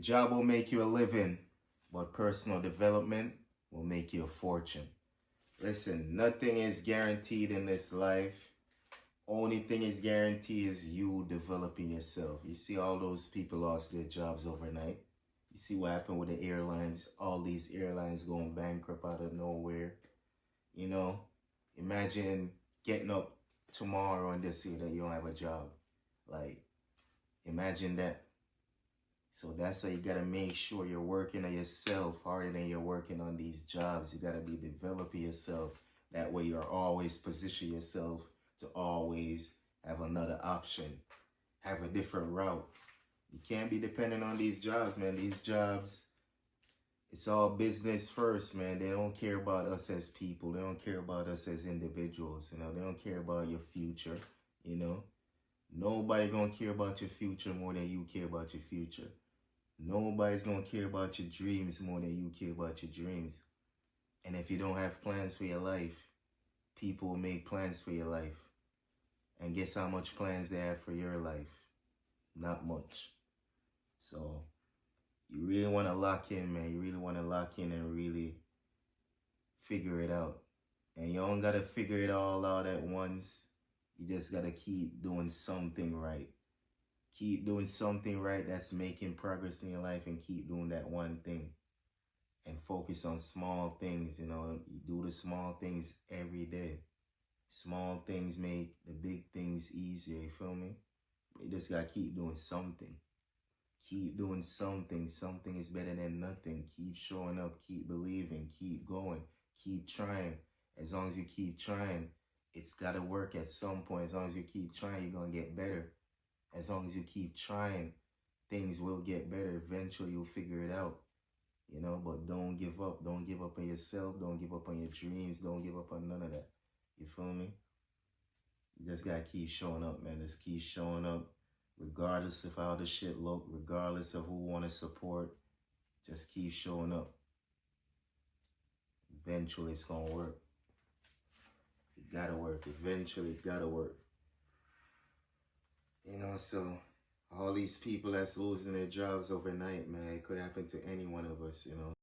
job will make you a living, but personal development will make you a fortune. Listen, nothing is guaranteed in this life. Only thing is guaranteed is you developing yourself. You see all those people lost their jobs overnight. You see what happened with the airlines. All these airlines going bankrupt out of nowhere. You know, imagine getting up tomorrow and just say that you don't have a job. Like, imagine that. So that's why you gotta make sure you're working on yourself harder than you're working on these jobs. You gotta be developing yourself. That way you're always position yourself to always have another option, have a different route. You can't be dependent on these jobs, man. These jobs, it's all business first, man. They don't care about us as people. They don't care about us as individuals, you know. They don't care about your future, you know. Nobody gonna care about your future more than you care about your future. Nobody's gonna care about your dreams more than you care about your dreams. And if you don't have plans for your life, people will make plans for your life. And guess how much plans they have for your life? Not much. So you really want to lock in, man. You really want to lock in and really figure it out. And you don't got to figure it all out at once. You just got to keep doing something right. Keep doing something right that's making progress in your life, and keep doing that one thing. And focus on small things, you know. You do the small things every day. Small things make the big things easier, you feel me? You just gotta keep doing something. Keep doing something. Something is better than nothing. Keep showing up, keep believing, keep going, keep trying. As long as you keep trying, it's gotta work at some point. As long as you keep trying, you're gonna get better. As long as you keep trying, things will get better. Eventually, you'll figure it out. You know, but don't give up. Don't give up on yourself. Don't give up on your dreams. Don't give up on none of that. You feel me? You just gotta keep showing up, man. Just keep showing up, regardless of how the shit look, regardless of who want to support. Just keep showing up. Eventually, it's gonna work. It gotta work. Eventually, it gotta work. You know, so all these people that's losing their jobs overnight, man, it could happen to any one of us, you know.